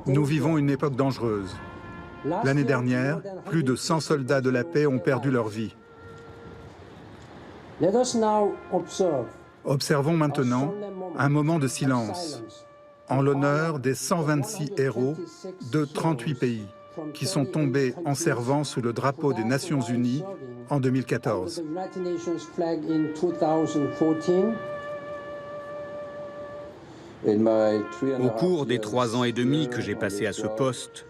Nous vivons une époque dangereuse. L'année dernière, plus de 100 soldats de la paix ont perdu leur vie. Observons maintenant un moment de silence en l'honneur des 126 héros de 38 pays qui sont tombés en servant sous le drapeau des Nations Unies en 2014. Au cours des 3 ans et demi que j'ai passé à ce poste,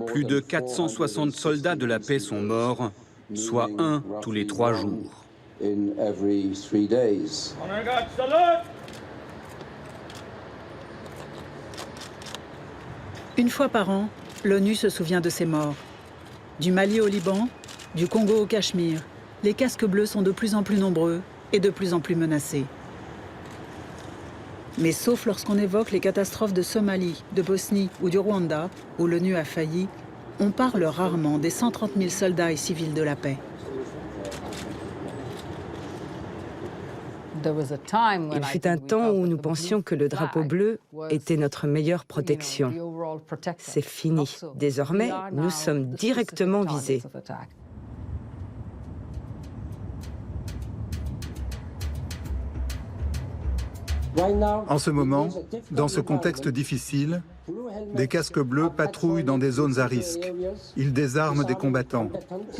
plus de 460 soldats de la paix sont morts, soit un tous les 3 jours. Une fois par an, l'ONU se souvient de ces morts. Du Mali au Liban, du Congo au Cachemire, les casques bleus sont de plus en plus nombreux et de plus en plus menacés. Mais sauf lorsqu'on évoque les catastrophes de Somalie, de Bosnie ou du Rwanda, où l'ONU a failli, on parle rarement des 130 000 soldats et civils de la paix. Il fut un temps où nous pensions que le drapeau bleu était notre meilleure protection. C'est fini. Désormais, nous sommes directement visés. En ce moment, dans ce contexte difficile, des casques bleus patrouillent dans des zones à risque. Ils désarment des combattants,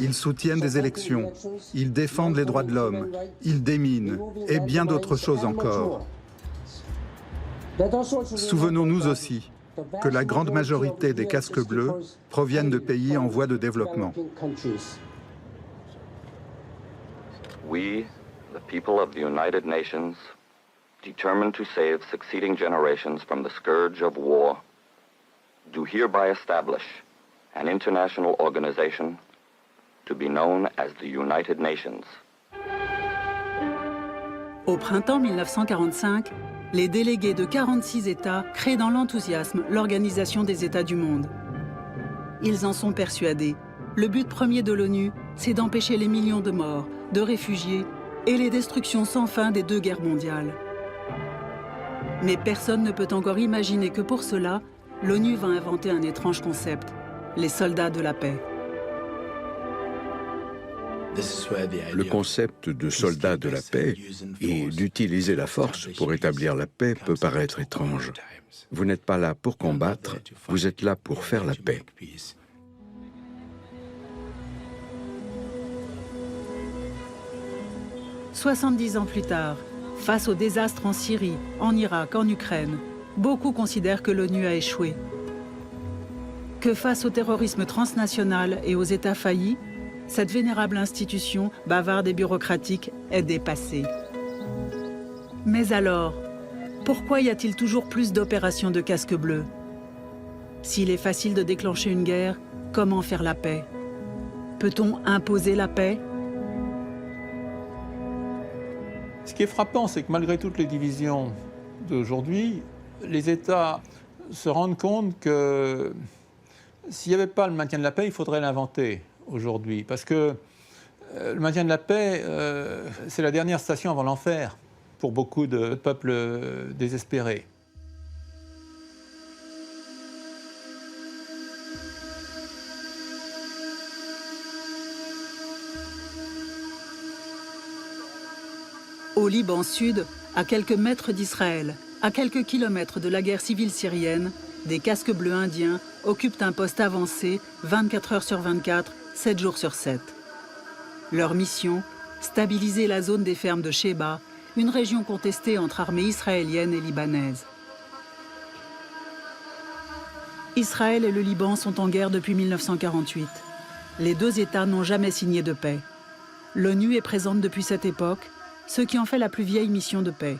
ils soutiennent des élections, ils défendent les droits de l'homme, ils déminent et bien d'autres choses encore. Souvenons-nous aussi que la grande majorité des casques bleus proviennent de pays en voie de développement. We, the people of the United Nations, determined to save succeeding generations from the scourge of war, do hereby establish an international organization to be known as the United Nations. Au printemps 1945, les délégués de 46 États créent dans l'enthousiasme l'Organisation des États du monde. Ils en sont persuadés. Le but premier de l'ONU, c'est d'empêcher les millions de morts, de réfugiés et les destructions sans fin des 2 guerres mondiales. Mais personne ne peut encore imaginer que pour cela, l'ONU va inventer un étrange concept, les soldats de la paix. Le concept de soldat de la paix et d'utiliser la force pour établir la paix peut paraître étrange. Vous n'êtes pas là pour combattre, vous êtes là pour faire la paix. « 70 ans plus tard, face au désastre en Syrie, en Irak, en Ukraine, beaucoup considèrent que l'ONU a échoué. Que face au terrorisme transnational et aux États faillis, cette vénérable institution, bavarde et bureaucratique, est dépassée. Mais alors, pourquoi y a-t-il toujours plus d'opérations de casques bleus? S'il est facile de déclencher une guerre, comment faire la paix? Peut-on imposer la paix? Ce qui est frappant, c'est que malgré toutes les divisions d'aujourd'hui, les États se rendent compte que s'il n'y avait pas le maintien de la paix, il faudrait l'inventer aujourd'hui. Parce que le maintien de la paix, c'est la dernière station avant l'enfer pour beaucoup de peuples désespérés. Au Liban Sud, à quelques mètres d'Israël, à quelques kilomètres de la guerre civile syrienne, des casques bleus indiens occupent un poste avancé 24 heures sur 24, 7 jours sur 7. Leur mission, stabiliser la zone des fermes de Sheba, une région contestée entre armées israéliennes et libanaises. Israël et le Liban sont en guerre depuis 1948. Les 2 États n'ont jamais signé de paix. L'ONU est présente depuis cette époque, ce qui en fait la plus vieille mission de paix.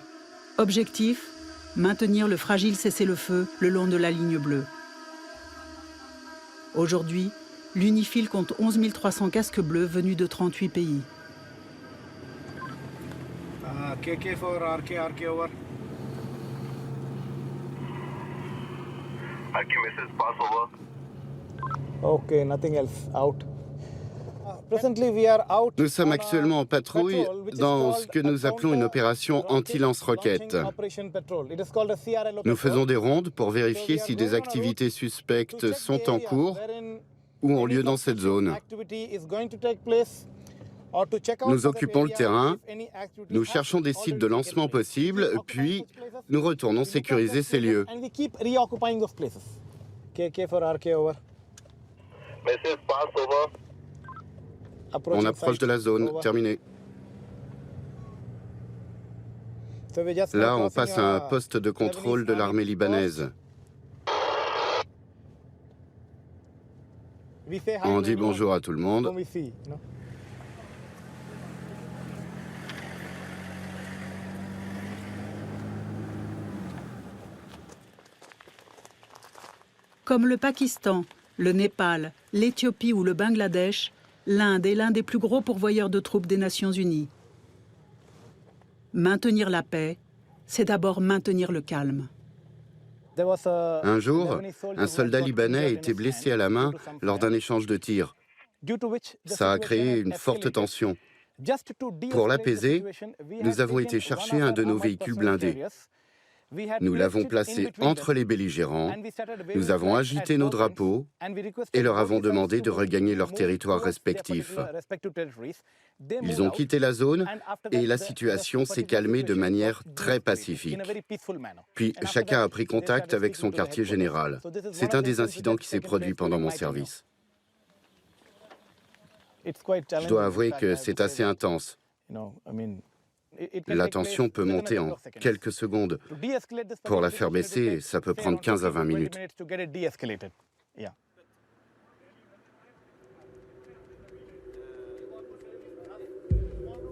Objectif, maintenir le fragile cessez-le-feu le long de la ligne bleue. Aujourd'hui, l'UNIFIL compte 11 300 casques bleus venus de 38 pays. KK for RK over. RK message pass over. Okay, nothing else. Out. Presently we are out. Nous sommes actuellement en patrouille dans ce que nous appelons une opération anti-lance-roquettes. Nous faisons des rondes pour vérifier si des activités suspectes sont en cours ou ont lieu dans cette zone. Nous occupons le terrain, nous cherchons des sites de lancement possibles, puis nous retournons sécuriser ces lieux. Message pass over. On approche de la zone, terminé. Là, on passe à un poste de contrôle de l'armée libanaise. On dit bonjour à tout le monde. Comme le Pakistan, le Népal, l'Éthiopie ou le Bangladesh, l'Inde est l'un des plus gros pourvoyeurs de troupes des Nations Unies. Maintenir la paix, c'est d'abord maintenir le calme. Un jour, un soldat libanais a été blessé à la main lors d'un échange de tirs. Ça a créé une forte tension. Pour l'apaiser, nous avons été chercher un de nos véhicules blindés. Nous l'avons placé entre les belligérants, nous avons agité nos drapeaux et leur avons demandé de regagner leur territoire respectif. Ils ont quitté la zone et la situation s'est calmée de manière très pacifique. Puis chacun a pris contact avec son quartier général. C'est un des incidents qui s'est produit pendant mon service. Je dois avouer que c'est assez intense. La tension peut monter en quelques secondes. Pour la faire baisser, ça peut prendre 15 à 20 minutes.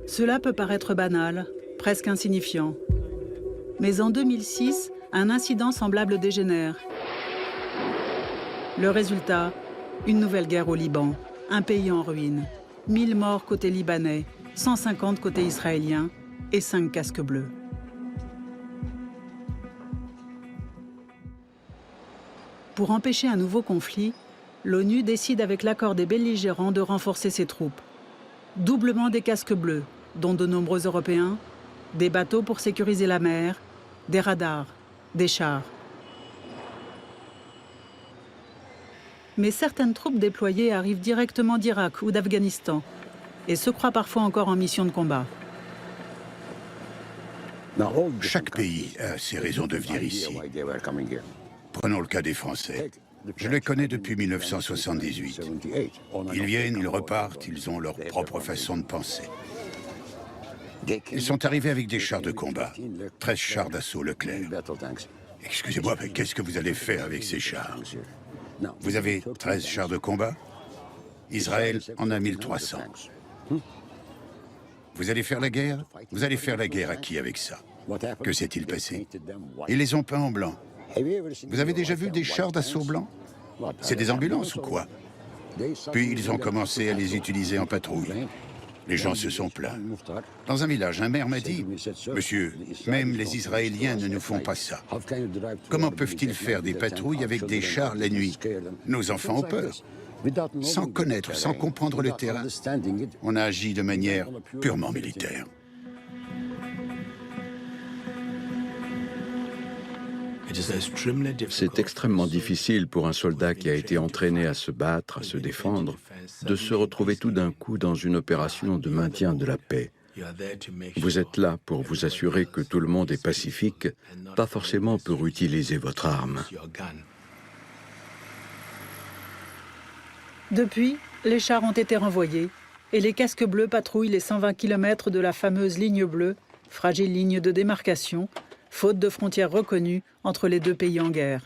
Cela peut paraître banal, presque insignifiant. Mais en 2006, un incident semblable dégénère. Le résultat, une nouvelle guerre au Liban, un pays en ruine, 1000 morts côté libanais, 150 côté israélien, et 5 casques bleus. Pour empêcher un nouveau conflit, l'ONU décide avec l'accord des belligérants de renforcer ses troupes. Doublement des casques bleus, dont de nombreux Européens, des bateaux pour sécuriser la mer, des radars, des chars. Mais certaines troupes déployées arrivent directement d'Irak ou d'Afghanistan et se croient parfois encore en mission de combat. Chaque pays a ses raisons de venir ici. Prenons le cas des Français. Je les connais depuis 1978. Ils viennent, ils repartent, ils ont leur propre façon de penser. Ils sont arrivés avec des chars de combat, 13 chars d'assaut Leclerc. Excusez-moi, mais qu'est-ce que vous allez faire avec ces chars? Vous avez 13 chars de combat? Israël en a 1300. Vous allez faire la guerre? Vous allez faire la guerre à qui avec ça? Que s'est-il passé? Ils les ont peints en blanc. Vous avez déjà vu des chars d'assaut blancs? C'est des ambulances ou quoi? Puis ils ont commencé à les utiliser en patrouille. Les gens se sont plaints. Dans un village, un maire m'a dit « Monsieur, même les Israéliens ne nous font pas ça. Comment peuvent-ils faire des patrouilles avec des chars la nuit? Nos enfants ont peur. » Sans connaître, sans comprendre le terrain, on a agi de manière purement militaire. C'est extrêmement difficile pour un soldat qui a été entraîné à se battre, à se défendre, de se retrouver tout d'un coup dans une opération de maintien de la paix. Vous êtes là pour vous assurer que tout le monde est pacifique, pas forcément pour utiliser votre arme. Depuis, les chars ont été renvoyés et les casques bleus patrouillent les 120 km de la fameuse ligne bleue, fragile ligne de démarcation, faute de frontières reconnues entre les deux pays en guerre.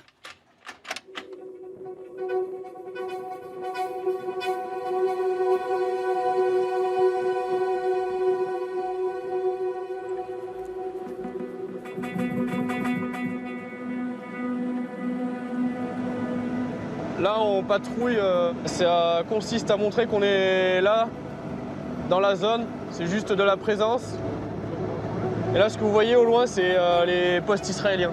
Là, on patrouille, ça consiste à montrer qu'on est là, dans la zone. C'est juste de la présence. Et là, ce que vous voyez au loin, c'est les postes israéliens.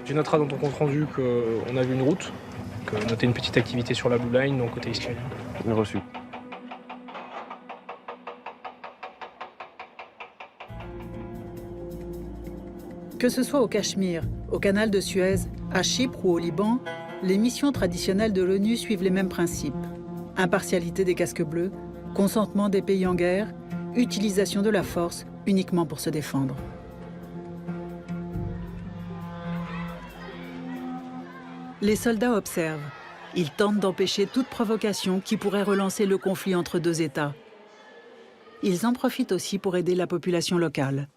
Tu noteras dans ton compte rendu qu'on a vu une route, qu'on a noté une petite activité sur la Blue Line, donc côté israélien. Bien reçu. Que ce soit au Cachemire, au canal de Suez, à Chypre ou au Liban, les missions traditionnelles de l'ONU suivent les mêmes principes. Impartialité des casques bleus, consentement des pays en guerre, utilisation de la force uniquement pour se défendre. Les soldats observent. Ils tentent d'empêcher toute provocation qui pourrait relancer le conflit entre deux États. Ils en profitent aussi pour aider la population locale.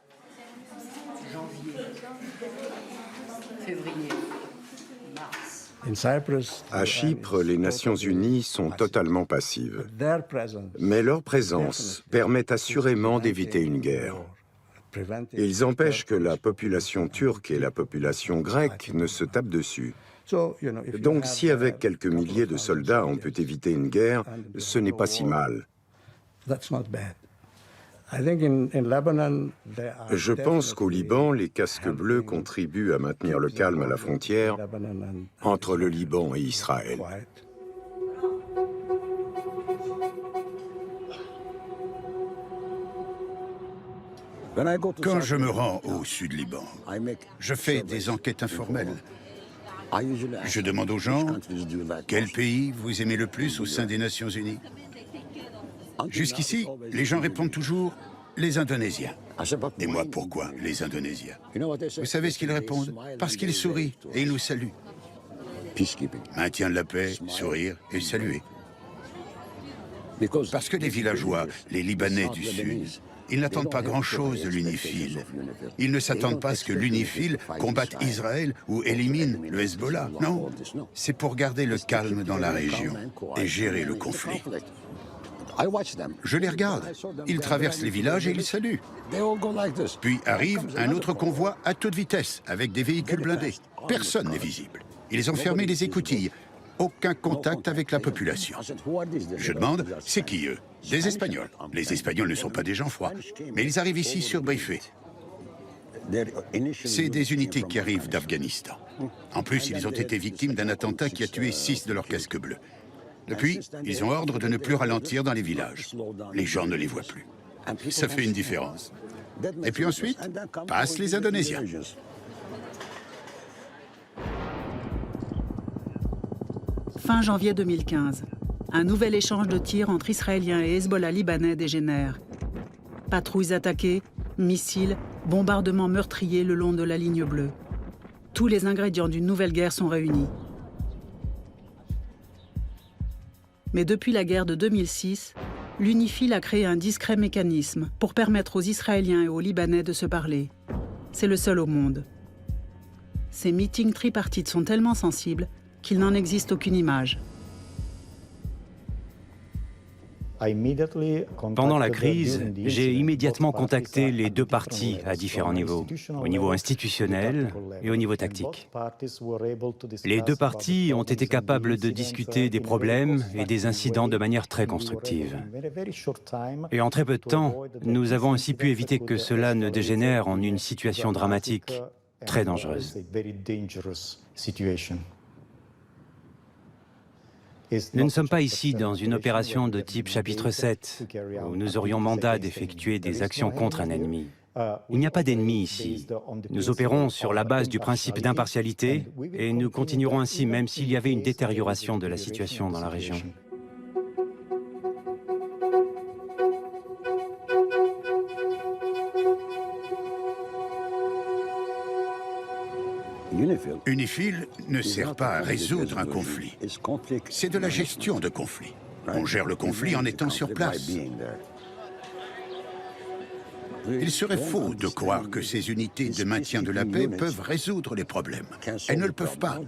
À Chypre, les Nations Unies sont totalement passives. Mais leur présence permet assurément d'éviter une guerre. Ils empêchent que la population turque et la population grecque ne se tapent dessus. Donc si avec quelques milliers de soldats on peut éviter une guerre, ce n'est pas si mal. Je pense qu'au Liban, les casques bleus contribuent à maintenir le calme à la frontière entre le Liban et Israël. Quand je me rends au sud Liban, je fais des enquêtes informelles. Je demande aux gens quel pays vous aimez le plus au sein des Nations Unies. Jusqu'ici, les gens répondent toujours les Indonésiens. Et moi, pourquoi les Indonésiens? Vous savez ce qu'ils répondent? Parce qu'ils sourient et ils nous saluent. Maintien de la paix, sourire et saluer. Parce que les villageois, les Libanais du Sud, ils n'attendent pas grand-chose de l'UNIFIL. Ils ne s'attendent pas à ce que l'UNIFIL combatte Israël ou élimine le Hezbollah. Non, c'est pour garder le calme dans la région et gérer le conflit. Je les regarde. Ils traversent les villages et ils saluent. Puis arrive un autre convoi à toute vitesse, avec des véhicules blindés. Personne n'est visible. Ils ont fermé les écoutilles. Aucun contact avec la population. Je demande, c'est qui eux? Des Espagnols. Les Espagnols ne sont pas des gens froids, mais ils arrivent ici surbriefés. C'est des unités qui arrivent d'Afghanistan. En plus, ils ont été victimes d'un attentat qui a tué 6 de leurs casques bleus. Depuis, ils ont ordre de ne plus ralentir dans les villages. Les gens ne les voient plus. Ça fait une différence. Et puis ensuite, passent les Indonésiens. Fin janvier 2015, un nouvel échange de tirs entre Israéliens et Hezbollah libanais dégénère. Patrouilles attaquées, missiles, bombardements meurtriers le long de la ligne bleue. Tous les ingrédients d'une nouvelle guerre sont réunis. Mais depuis la guerre de 2006, l'UNIFIL a créé un discret mécanisme pour permettre aux Israéliens et aux Libanais de se parler. C'est le seul au monde. Ces meetings tripartites sont tellement sensibles qu'il n'en existe aucune image. Pendant la crise, j'ai immédiatement contacté les deux parties à différents niveaux, au niveau institutionnel et au niveau tactique. Les deux parties ont été capables de discuter des problèmes et des incidents de manière très constructive. Et en très peu de temps, nous avons ainsi pu éviter que cela ne dégénère en une situation dramatique, très dangereuse. Nous ne sommes pas ici dans une opération de type chapitre 7, où nous aurions mandat d'effectuer des actions contre un ennemi. Il n'y a pas d'ennemi ici. Nous opérons sur la base du principe d'impartialité et nous continuerons ainsi même s'il y avait une détérioration de la situation dans la région. UNIFIL ne sert pas à résoudre un conflit. C'est de la gestion de conflit. On gère le conflit en étant sur place. Il serait faux de croire que ces unités de maintien de la paix peuvent résoudre les problèmes. Elles ne le peuvent pas.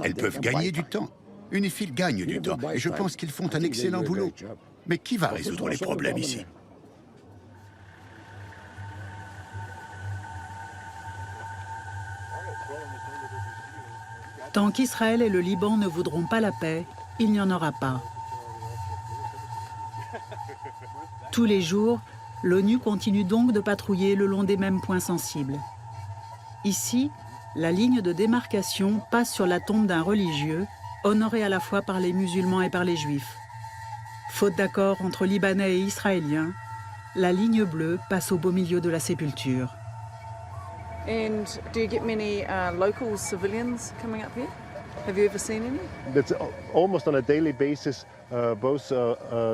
Elles peuvent gagner du temps. UNIFIL gagne du temps, et je pense qu'ils font un excellent boulot. Mais qui va résoudre les problèmes ici? Tant qu'Israël et le Liban ne voudront pas la paix, il n'y en aura pas. Tous les jours, l'ONU continue donc de patrouiller le long des mêmes points sensibles. Ici, la ligne de démarcation passe sur la tombe d'un religieux, honoré à la fois par les musulmans et par les juifs. Faute d'accord entre Libanais et Israéliens, la ligne bleue passe au beau milieu de la sépulture. And do you get many local civilians coming up here? Have you ever seen any? That's almost on a daily basis. Both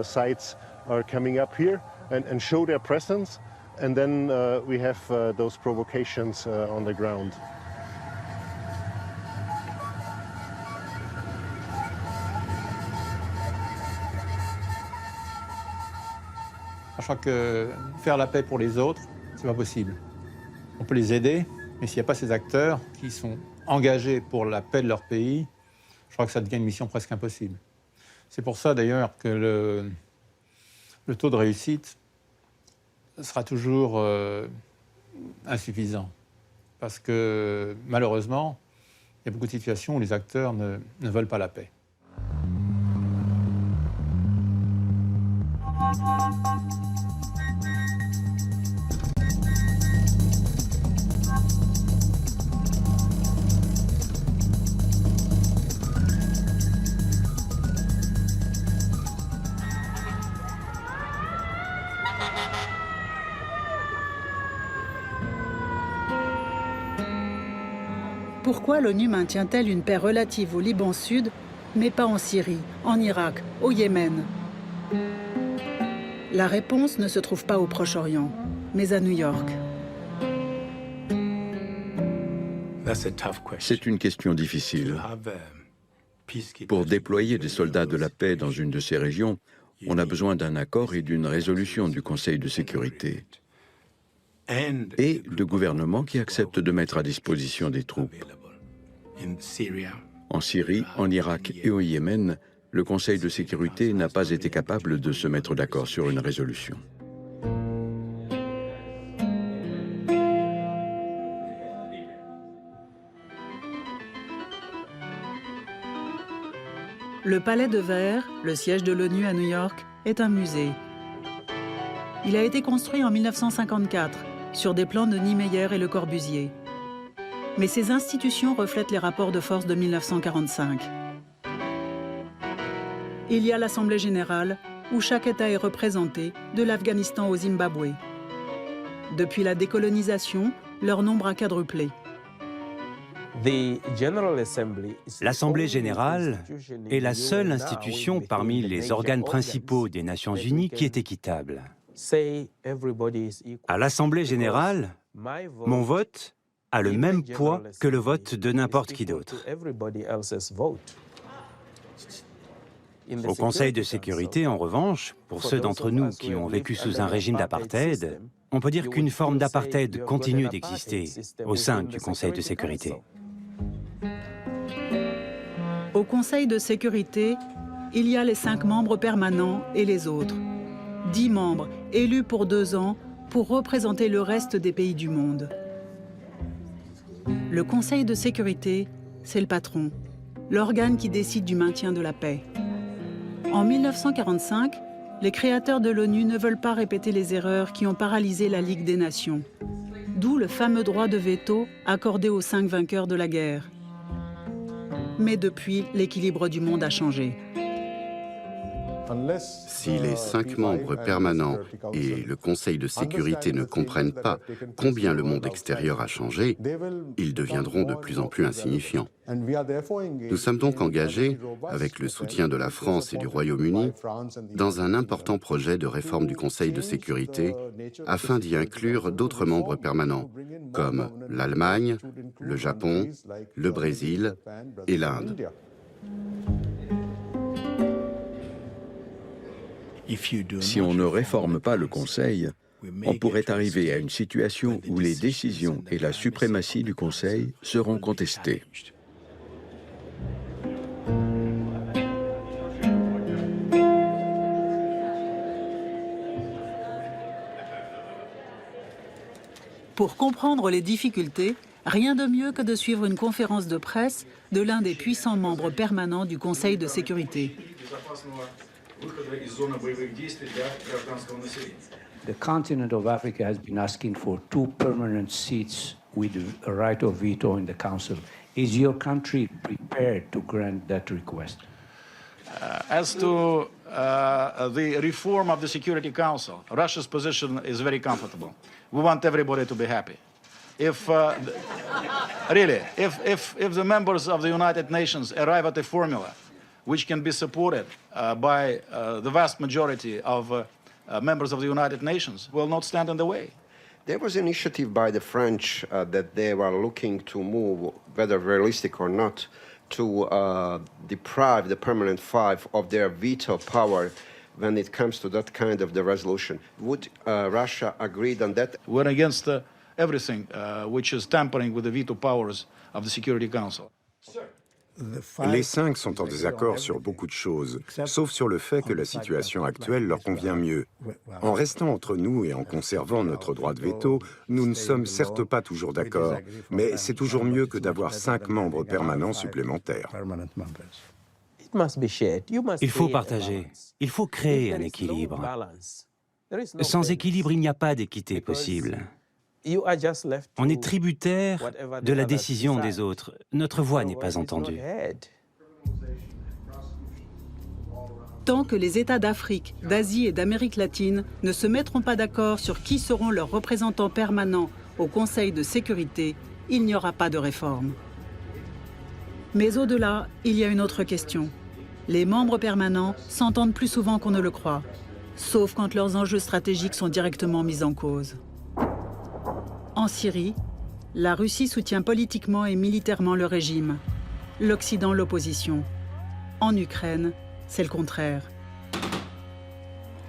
sites are coming up here and show their presence, and then we have those provocations on the ground. Je crois que faire la paix pour les autres, c'est pas possible. On peut les aider, mais s'il n'y a pas ces acteurs qui sont engagés pour la paix de leur pays, je crois que ça devient une mission presque impossible. C'est pour ça d'ailleurs que le taux de réussite sera toujours insuffisant. Parce que malheureusement, il y a beaucoup de situations où les acteurs ne veulent pas la paix. Pourquoi l'ONU maintient-elle une paix relative au Liban Sud, mais pas en Syrie, en Irak, au Yémen? La réponse ne se trouve pas au Proche-Orient, mais à New York. C'est une question difficile. Pour déployer des soldats de la paix dans une de ces régions, on a besoin d'un accord et d'une résolution du Conseil de sécurité. Et de gouvernements qui acceptent de mettre à disposition des troupes. En Syrie, en Irak et au Yémen, le Conseil de sécurité n'a pas été capable de se mettre d'accord sur une résolution. Le Palais de Verre, le siège de l'ONU à New York, est un musée. Il a été construit en 1954 sur des plans de Niemeyer et Le Corbusier. Mais ces institutions reflètent les rapports de force de 1945. Il y a l'Assemblée générale, où chaque État est représenté, de l'Afghanistan au Zimbabwe. Depuis la décolonisation, leur nombre a quadruplé. L'Assemblée générale est la seule institution parmi les organes principaux des Nations unies qui est équitable. À l'Assemblée générale, mon vote a le même poids que le vote de n'importe qui d'autre. Au Conseil de sécurité, en revanche, pour ceux d'entre nous qui ont vécu sous un régime d'apartheid, on peut dire qu'une forme d'apartheid continue d'exister au sein du Conseil de sécurité. Au Conseil de sécurité, il y a les 5 membres permanents et les autres. 10 membres élus pour 2 ans pour représenter le reste des pays du monde. Le Conseil de sécurité, c'est le patron, l'organe qui décide du maintien de la paix. En 1945, les créateurs de l'ONU ne veulent pas répéter les erreurs qui ont paralysé la Ligue des Nations. D'où le fameux droit de veto accordé aux 5 vainqueurs de la guerre. Mais depuis, l'équilibre du monde a changé. Si les 5 membres permanents et le Conseil de sécurité ne comprennent pas combien le monde extérieur a changé, ils deviendront de plus en plus insignifiants. Nous sommes donc engagés, avec le soutien de la France et du Royaume-Uni, dans un important projet de réforme du Conseil de sécurité afin d'y inclure d'autres membres permanents, comme l'Allemagne, le Japon, le Brésil et l'Inde. Si on ne réforme pas le Conseil, on pourrait arriver à une situation où les décisions et la suprématie du Conseil seront contestées. Pour comprendre les difficultés, rien de mieux que de suivre une conférence de presse de l'un des puissants membres permanents du Conseil de sécurité. The continent of Africa has been asking for 2 permanent seats with a right of veto in the Council. Is your country prepared to grant that request? As to the reform of the Security Council, Russia's position is very comfortable. We want everybody to be happy. If really, if the members of the United Nations arrive at a formula which can be supported by the vast majority of members of the United Nations, will not stand in the way. There was an initiative by the French that they were looking to move, whether realistic or not, to deprive the Permanent Five of their veto power when it comes to that kind of the resolution. Would Russia agree on that? We're against everything which is tampering with the veto powers of the Security Council. Les 5 sont en désaccord sur beaucoup de choses, sauf sur le fait que la situation actuelle leur convient mieux. En restant entre nous et en conservant notre droit de veto, nous ne sommes certes pas toujours d'accord, mais c'est toujours mieux que d'avoir 5 membres permanents supplémentaires. Il faut partager, il faut créer un équilibre. Sans équilibre, il n'y a pas d'équité possible. On est tributaire de la décision des autres. Notre voix n'est pas entendue. Tant que les États d'Afrique, d'Asie et d'Amérique latine ne se mettront pas d'accord sur qui seront leurs représentants permanents au Conseil de sécurité, il n'y aura pas de réforme. Mais au-delà, il y a une autre question. Les membres permanents s'entendent plus souvent qu'on ne le croit, sauf quand leurs enjeux stratégiques sont directement mis en cause. En Syrie, la Russie soutient politiquement et militairement le régime, l'Occident l'opposition. En Ukraine, c'est le contraire.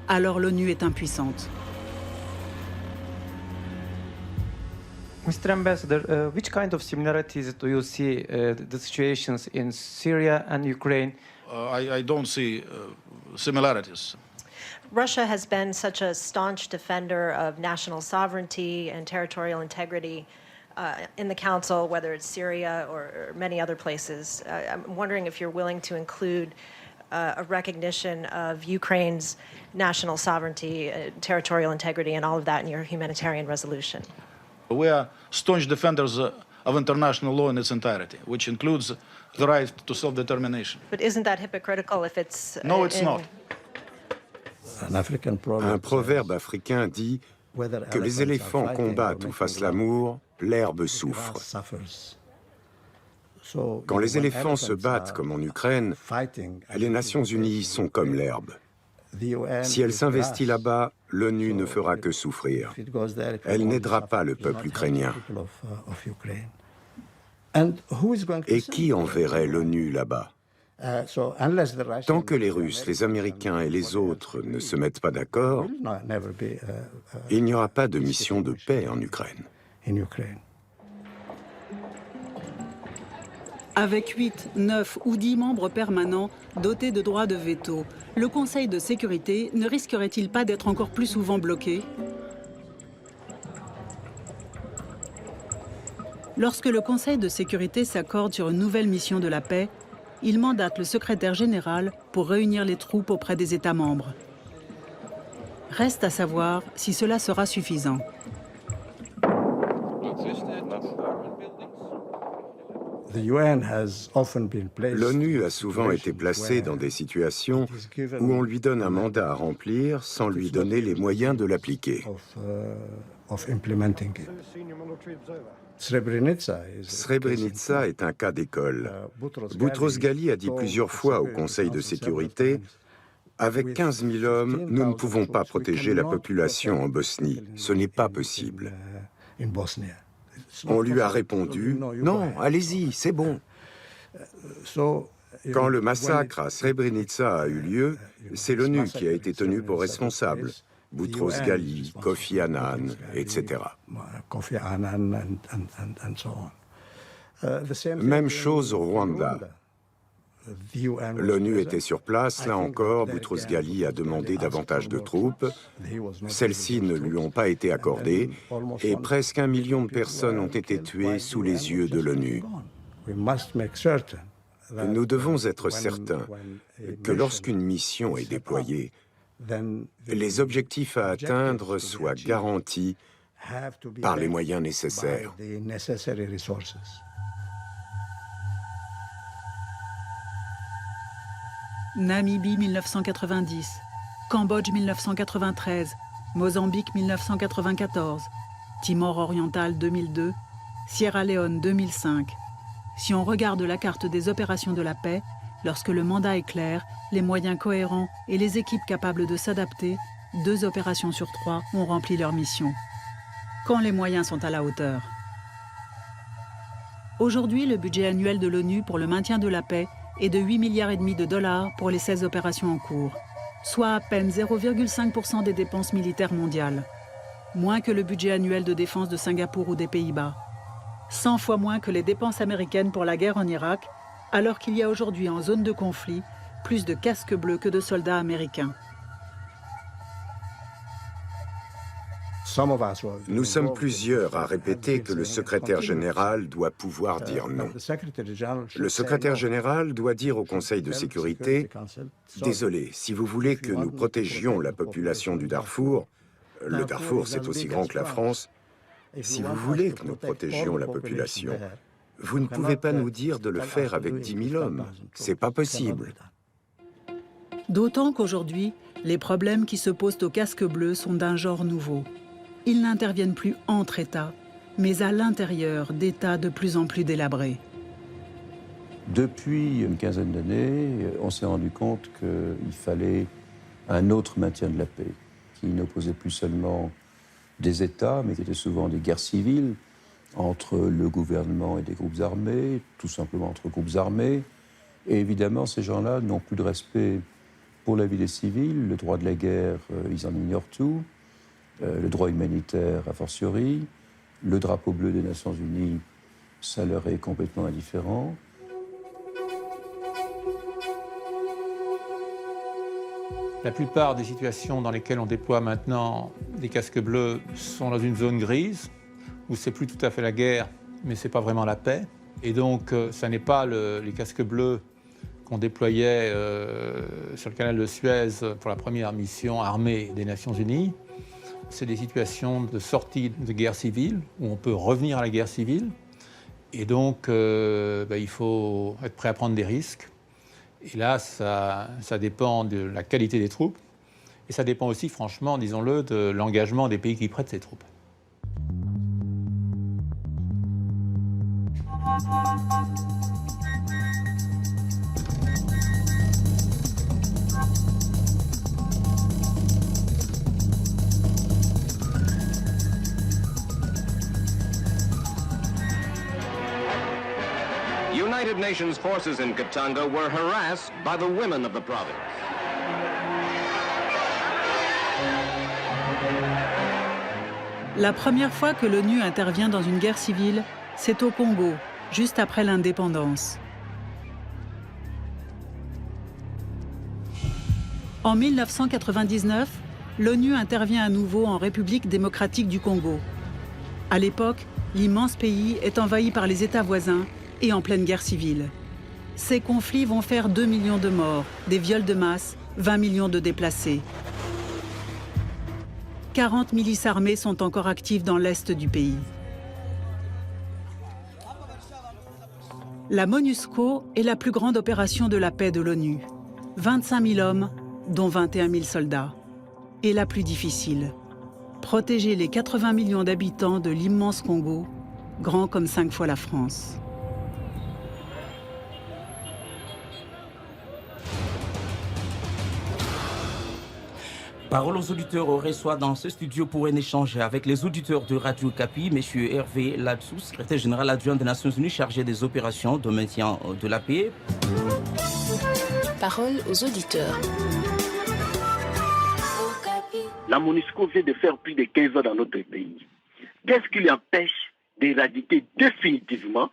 Alors l'ONU est impuissante. Mr. Ambassador, which kind of similarities do you see the situations in Syria and Ukraine? I don't see similarities. Russia has been such a staunch defender of national sovereignty and territorial integrity in the Council, whether it's Syria or many other places. I'm wondering if you're willing to include a recognition of Ukraine's national sovereignty, territorial integrity, and all of that in your humanitarian resolution. We are staunch defenders of international law in its entirety, which includes the right to self-determination. But isn't that hypocritical if it's... No, it's not. Un proverbe africain dit que les éléphants combattent ou fassent l'amour, l'herbe souffre. Quand les éléphants se battent comme en Ukraine, les Nations Unies sont comme l'herbe. Si elle s'investit là-bas, l'ONU ne fera que souffrir. Elle n'aidera pas le peuple ukrainien. Et qui enverrait l'ONU là-bas ? Tant que les Russes, les Américains et les autres ne se mettent pas d'accord, il n'y aura pas de mission de paix en Ukraine. Avec 8, 9 ou 10 membres permanents dotés de droits de veto, le Conseil de sécurité ne risquerait-il pas d'être encore plus souvent bloqué ? Lorsque le Conseil de sécurité s'accorde sur une nouvelle mission de la paix, il mandate le secrétaire général pour réunir les troupes auprès des États membres. Reste à savoir si cela sera suffisant. L'ONU a souvent été placée dans des situations où on lui donne un mandat à remplir sans lui donner les moyens de l'appliquer. Srebrenica est un cas d'école. Boutros Ghali a dit plusieurs fois au Conseil de sécurité « Avec 15 000 hommes, nous ne pouvons pas protéger la population en Bosnie. Ce n'est pas possible. » On lui a répondu « Non, allez-y, c'est bon. » Quand le massacre à Srebrenica a eu lieu, c'est l'ONU qui a été tenue pour responsable. Boutros Ghali, Kofi Annan, etc. Même chose au Rwanda. L'ONU était sur place, là encore, Boutros Ghali a demandé davantage de troupes. Celles-ci ne lui ont pas été accordées et presque 1 million de personnes ont été tuées sous les yeux de l'ONU. Nous devons être certains que lorsqu'une mission est déployée, les objectifs à atteindre soient garantis par les moyens nécessaires. Namibie 1990, Cambodge 1993, Mozambique 1994, Timor oriental 2002, Sierra Leone 2005. Si on regarde la carte des opérations de la paix, lorsque le mandat est clair, les moyens cohérents et les équipes capables de s'adapter, 2 opérations sur 3 ont rempli leur mission. Quand les moyens sont à la hauteur. Aujourd'hui, le budget annuel de l'ONU pour le maintien de la paix est de 8,5 milliards de dollars pour les 16 opérations en cours, soit à peine 0,5% des dépenses militaires mondiales, moins que le budget annuel de défense de Singapour ou des Pays-Bas, 100 fois moins que les dépenses américaines pour la guerre en Irak, alors qu'il y a aujourd'hui en zone de conflit plus de casques bleus que de soldats américains. Nous sommes plusieurs à répéter que le secrétaire général doit pouvoir dire non. Le secrétaire général doit dire au Conseil de sécurité « Désolé, si vous voulez que nous protégions la population du Darfour, le Darfour c'est aussi grand que la France, si vous voulez que nous protégions la population, vous ne pouvez pas nous dire de le faire avec 10 000 hommes. C'est pas possible. » D'autant qu'aujourd'hui, les problèmes qui se posent aux casques bleus sont d'un genre nouveau. Ils n'interviennent plus entre États, mais à l'intérieur d'États de plus en plus délabrés. Depuis une quinzaine d'années, on s'est rendu compte qu'il fallait un autre maintien de la paix, qui n'opposait plus seulement des États, mais qui était souvent des guerres civiles entre le gouvernement et des groupes armés, tout simplement entre groupes armés. Et évidemment, ces gens-là n'ont plus de respect pour la vie des civils, le droit de la guerre, ils en ignorent tout. Le droit humanitaire a fortiori, le drapeau bleu des Nations Unies, ça leur est complètement indifférent. La plupart des situations dans lesquelles on déploie maintenant des casques bleus sont dans une zone grise, où c'est plus tout à fait la guerre, mais c'est pas vraiment la paix. Et donc, ça n'est pas les casques bleus qu'on déployait sur le canal de Suez pour la première mission armée des Nations Unies. C'est des situations de sortie de guerre civile, où on peut revenir à la guerre civile. Et donc, il faut être prêt à prendre des risques. Et là, ça dépend de la qualité des troupes. Et ça dépend aussi, franchement, disons-le, de l'engagement des pays qui prêtent ces troupes. United Nations forces in Katanga were harassed by the women of the province. La première fois que l'ONU intervient dans une guerre civile, c'est au Congo, juste après l'indépendance. En 1999, l'ONU intervient à nouveau en République démocratique du Congo. À l'époque, l'immense pays est envahi par les États voisins et en pleine guerre civile. Ces conflits vont faire 2 millions de morts, des viols de masse, 20 millions de déplacés. 40 milices armées sont encore actives dans l'est du pays. La MONUSCO est la plus grande opération de la paix de l'ONU. 25 000 hommes, dont 21 000 soldats. Et la plus difficile, protéger les 80 millions d'habitants de l'immense Congo, grand comme 5 fois la France. Parole aux auditeurs reçoit dans ce studio pour un échange avec les auditeurs de Radio Kapi, M. Hervé Ladsou, secrétaire général adjoint des Nations Unies chargé des opérations de maintien de la paix. Parole aux auditeurs. La MONUSCO vient de faire plus de 15 ans dans notre pays. Qu'est-ce qui empêche d'éradiquer définitivement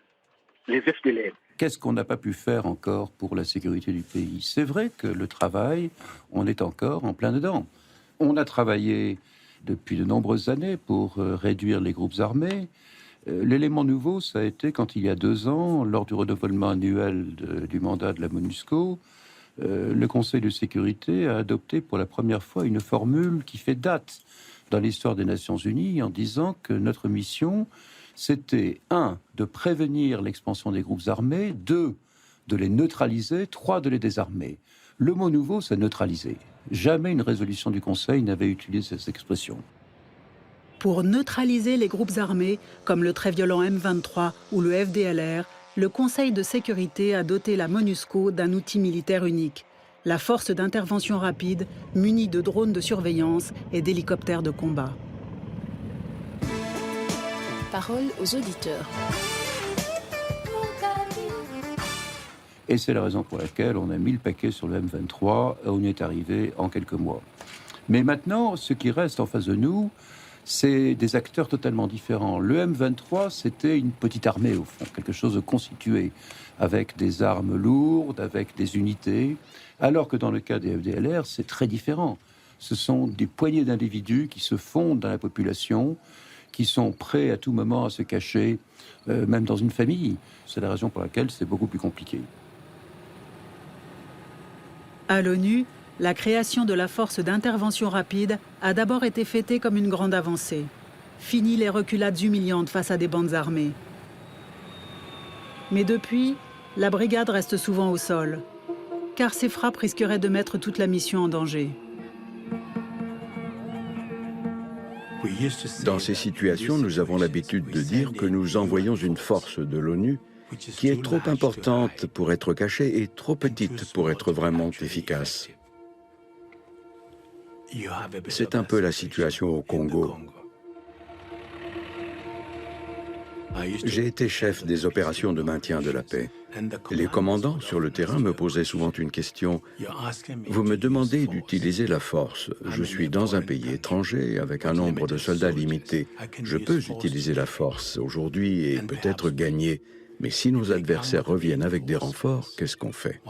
les FDLR? Qu'est-ce qu'on n'a pas pu faire encore pour la sécurité du pays? C'est vrai que le travail, on est encore en plein dedans. On a travaillé depuis de nombreuses années pour réduire les groupes armés. L'élément nouveau, ça a été quand il y a 2 ans, lors du renouvellement annuel du mandat de la MONUSCO, le Conseil de sécurité a adopté pour la première fois une formule qui fait date dans l'histoire des Nations Unies en disant que notre mission, c'était 1, de prévenir l'expansion des groupes armés, 2, de les neutraliser, 3, de les désarmer. Le mot nouveau, c'est neutraliser. Jamais une résolution du Conseil n'avait utilisé cette expression. Pour neutraliser les groupes armés, comme le très violent M23 ou le FDLR, le Conseil de sécurité a doté la MONUSCO d'un outil militaire unique, la force d'intervention rapide, munie de drones de surveillance et d'hélicoptères de combat. Parole aux auditeurs. Et c'est la raison pour laquelle on a mis le paquet sur le M23 et on y est arrivé en quelques mois. Mais maintenant, ce qui reste en face de nous, c'est des acteurs totalement différents. Le M23, c'était une petite armée, au fond, quelque chose de constitué, avec des armes lourdes, avec des unités, alors que dans le cas des FDLR, c'est très différent. Ce sont des poignées d'individus qui se fondent dans la population, qui sont prêts à tout moment à se cacher, même dans une famille. C'est la raison pour laquelle c'est beaucoup plus compliqué. À l'ONU, la création de la force d'intervention rapide a d'abord été fêtée comme une grande avancée. Fini les reculades humiliantes face à des bandes armées. Mais depuis, la brigade reste souvent au sol, car ces frappes risqueraient de mettre toute la mission en danger. Dans ces situations, nous avons l'habitude de dire que nous envoyons une force de l'ONU qui est trop importante pour être cachée et trop petite pour être vraiment efficace. C'est un peu la situation au Congo. J'ai été chef des opérations de maintien de la paix. Les commandants sur le terrain me posaient souvent une question. Vous me demandez d'utiliser la force. Je suis dans un pays étranger avec un nombre de soldats limité. Je peux utiliser la force aujourd'hui et peut-être gagner. Mais si nos adversaires reviennent avec des renforts, qu'est-ce qu'on fait?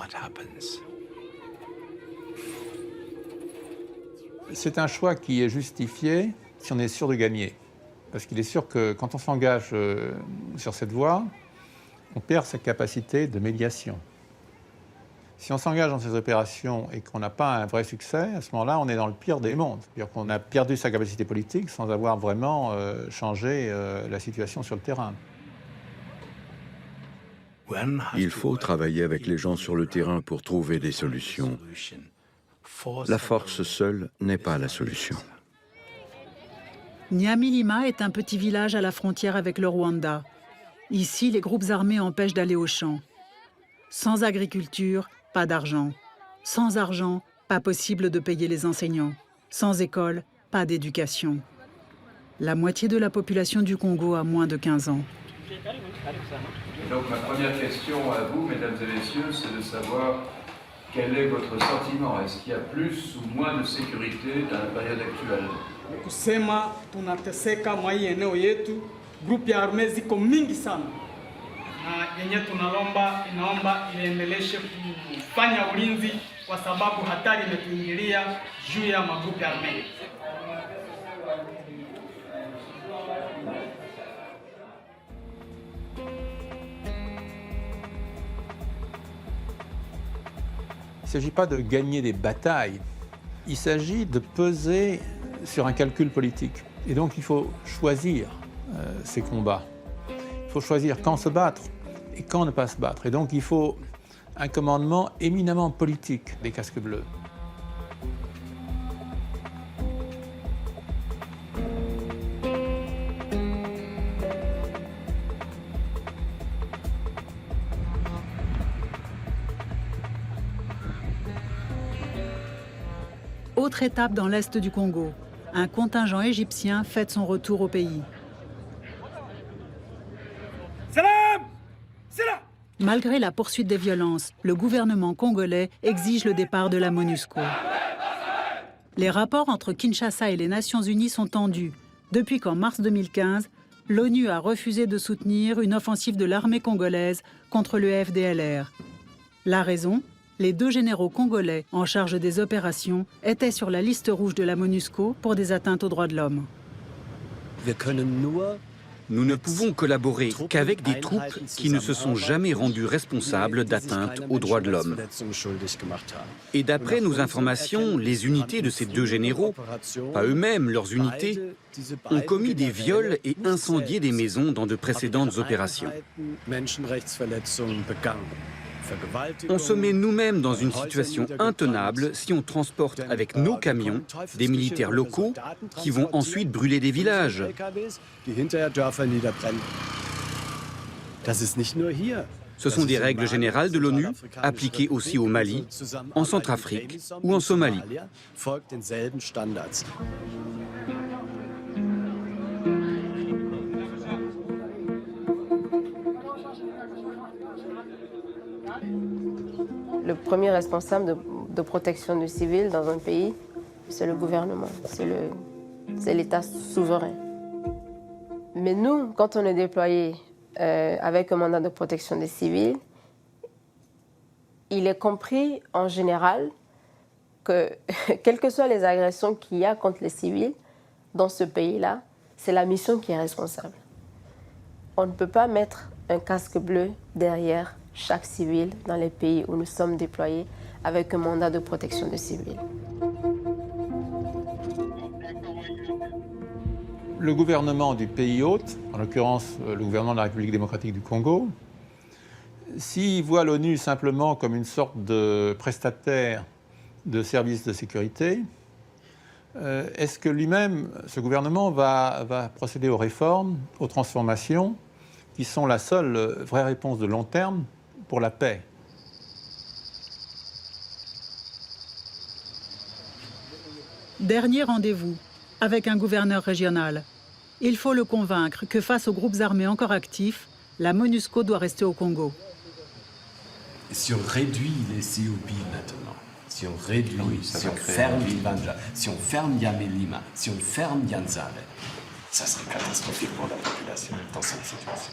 C'est un choix qui est justifié si on est sûr de gagner. Parce qu'il est sûr que quand on s'engage sur cette voie, on perd sa capacité de médiation. Si on s'engage dans ces opérations et qu'on n'a pas un vrai succès, à ce moment-là, on est dans le pire des mondes. C'est-à-dire qu'on a perdu sa capacité politique sans avoir vraiment changé la situation sur le terrain. Il faut travailler avec les gens sur le terrain pour trouver des solutions. La force seule n'est pas la solution. Nyamilima est un petit village à la frontière avec le Rwanda. Ici, les groupes armés empêchent d'aller au champ. Sans agriculture, pas d'argent. Sans argent, pas possible de payer les enseignants. Sans école, pas d'éducation. La moitié de la population du Congo a moins de 15 ans. Et donc ma première question à vous, mesdames et messieurs, c'est de savoir quel est votre sentiment. Est-ce qu'il y a plus ou moins de sécurité dans la période actuelle? Kusema tunateseka mwa hii eneo yetu, grupu ya arme ziko mingi sana, na yenye tunalomba inaomba iendeleshe kufanya ulinzi kwa sababu hatari imetuingilia juu ya magrupu ya arme. Il ne s'agit pas de gagner des batailles, il s'agit de peser sur un calcul politique. Et donc il faut choisir ces combats. Il faut choisir quand se battre et quand ne pas se battre. Et donc il faut un commandement éminemment politique des casques bleus. Autre étape dans l'est du Congo, un contingent égyptien fête son retour au pays. Malgré la poursuite des violences, le gouvernement congolais exige le départ de la MONUSCO. Les rapports entre Kinshasa et les Nations Unies sont tendus, depuis qu'en mars 2015, l'ONU a refusé de soutenir une offensive de l'armée congolaise contre le FDLR. La raison ? Les 2 généraux congolais en charge des opérations étaient sur la liste rouge de la MONUSCO pour des atteintes aux droits de l'homme. Nous ne pouvons collaborer qu'avec des troupes qui ne se sont jamais rendues responsables d'atteintes aux droits de l'homme. Et d'après nos informations, les unités de ces 2 généraux, pas eux-mêmes, leurs unités, ont commis des viols et incendié des maisons dans de précédentes opérations. On se met nous-mêmes dans une situation intenable si on transporte avec nos camions des militaires locaux qui vont ensuite brûler des villages. Ce sont des règles générales de l'ONU, appliquées aussi au Mali, en Centrafrique ou en Somalie. Le premier responsable de protection du civil dans un pays, c'est le gouvernement, c'est l'État souverain. Mais nous, quand on est déployé avec un mandat de protection des civils, il est compris en général que, quelles que soient les agressions qu'il y a contre les civils dans ce pays-là, c'est la mission qui est responsable. On ne peut pas mettre un casque bleu derrière chaque civil dans les pays où nous sommes déployés avec un mandat de protection des civils. Le gouvernement du pays hôte, en l'occurrence le gouvernement de la République démocratique du Congo, s'il voit l'ONU simplement comme une sorte de prestataire de services de sécurité, est-ce que lui-même, ce gouvernement, va procéder aux réformes, aux transformations, qui sont la seule vraie réponse de long terme pour la paix? Dernier rendez-vous avec un gouverneur régional. Il faut le convaincre que face aux groupes armés encore actifs, la MONUSCO doit rester au Congo. Si on réduit les COP maintenant, si on réduit, si on ferme Libanja, si on ferme Yamelima, si on ferme Yanzale, ça serait catastrophique pour la population dans cette situation.